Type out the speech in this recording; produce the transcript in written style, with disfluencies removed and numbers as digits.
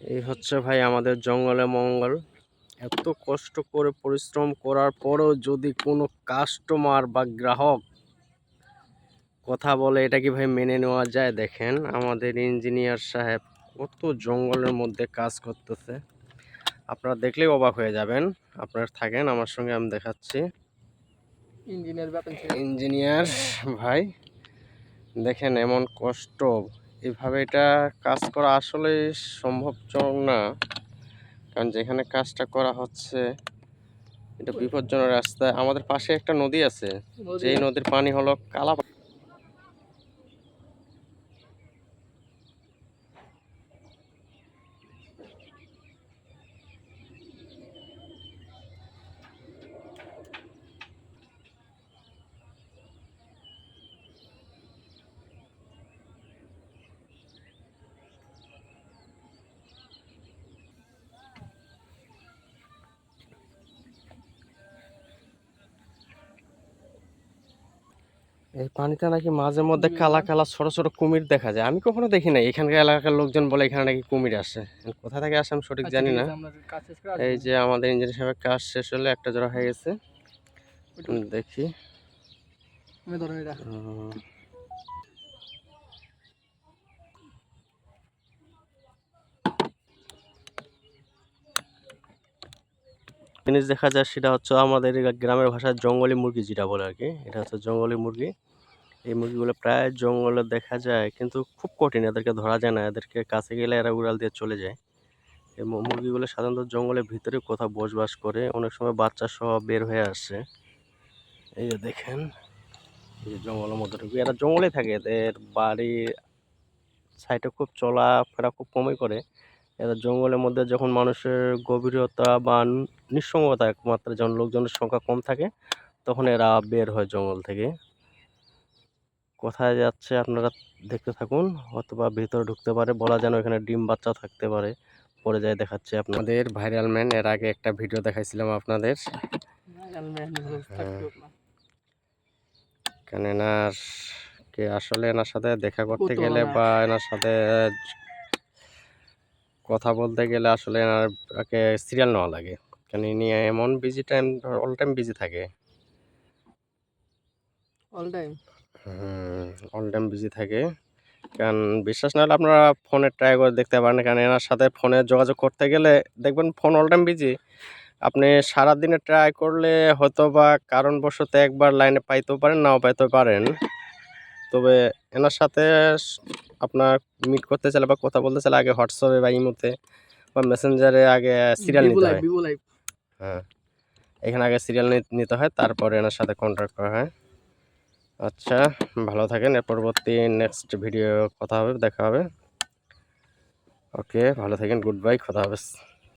এই হচ্ছে ভাই আমাদের জঙ্গলে মঙ্গল। এত কষ্ট করে পরিশ্রম করার পরেও যদি কোনো কাস্টমার বা গ্রাহক কথা বলে, এটা কি ভাই মেনে নেওয়া যায়? দেখেন আমাদের ইঞ্জিনিয়ার সাহেব কত জঙ্গলের মধ্যে কাজ করতেছে, আপনারা দেখলেই অবাক হয়ে যাবেন। আপনারা থাকেন আমার সঙ্গে, আমি দেখাচ্ছি। ইঞ্জিনিয়ার ভাই দেখেন এমন কষ্ট, এভাবে এটা কাজ করা আসলে সম্ভবজনক না। কারণ যেখানে কাজটা করা হচ্ছে এটা বিপজ্জনক রাস্তায়। আমাদের পাশে একটা নদী আছে, যেই নদীর পানি হলো কালা। এই পানিটা নাকি মাঝে মধ্যে কালা কালা ছোট ছোট কুমির দেখা যায়। আমি কখনো দেখি নাই। এখানকার এলাকার লোকজন বলে এখানে নাকি কুমির আসে, কোথা থেকে আসে আমি সঠিক জানি না। এই যে আমাদের ইঞ্জিনিয়ার সাহেবের কাজ শেষ হলে একটা জোড়া হয়ে গেছে, দেখি। জিনিস দেখা যায় সেটা হচ্ছে আমাদের গ্রামের ভাষায় জঙ্গলি মুরগি, যেটা বলে আর কি। এটা হচ্ছে জঙ্গলি মুরগি। এই মুরগিগুলো প্রায় জঙ্গলে দেখা যায়, কিন্তু খুব কঠিন, এদেরকে ধরা যায় না। এদেরকে কাছে গেলে এরা উড়াল দিয়ে চলে যায়। এই মুরগিগুলো সাধারণত জঙ্গলের ভিতরে কোথাও বসবাস করে, অনেক সময় বাচ্চা সহ বের হয়ে আসে। এই যে দেখেন, এই যে জঙ্গলের মধ্যে ঢুকে এরা জঙ্গলে থাকে। এদের বাড়ির সাইডে খুব চলাফেরা খুব কমই করে। এরা জঙ্গলের মধ্যে যখন মানুষের গভীরতা বা নিঃসঙ্গতা একমাত্র, যখন লোকজনের সংখ্যা কম থাকে, তখন এরা বের হয় জঙ্গল থেকে। কোথায় যাচ্ছে আপনারা দেখতে থাকুন, অথবা ভিতরে ঢুকতে পারে, বলা যেন এখানে ডিম বাচ্চা থাকতে পারে। পরে যায় দেখাচ্ছি আপনাদের। ভাইরাল ম্যান, এর আগে একটা ভিডিও দেখাইছিলাম আপনাদের। কেন এনার কে আসলে এনার সাথে দেখা করতে গেলে বা এনার সাথে কথা বলতে গেলে আসলে এনারকে সিরিয়াল নেওয়া লাগে। কারণ ইনি এমন busy time, all time busy থাকে। অল টাইম বিজি থাকে। কারণ বিশ্বাস না হলে আপনারা ফোনে ট্রাই করে দেখতে পারেন। কারণ এনার সাথে ফোনে যোগাযোগ করতে গেলে দেখবেন ফোন অল টাইম বিজি। আপনি সারাদিনে ট্রাই করলে হয়তো বা কারণবশত একবার লাইনে পাইতেও পারেন, নাও পাইতে পারেন। তবে এনার সাথে আপনার মিট করতে চাইলে বা কথা বলতে চাইলে আগে হোয়াটসঅ্যাপে বা ইমোতে বা মেসেঞ্জারে আগে সিরিয়াল নিতে হয়। হ্যাঁ, এখানে আগে সিরিয়াল নিতে হয়, তারপরে এনার সাথে কন্ট্যাক্ট করা হয়। আচ্ছা, ভালো থাকেন। এর পরবর্তী নেক্সট ভিডিও কথা হবে, দেখা হবে। ওকে, ভালো থাকেন। গুড বাই, খোদা হাফেজ।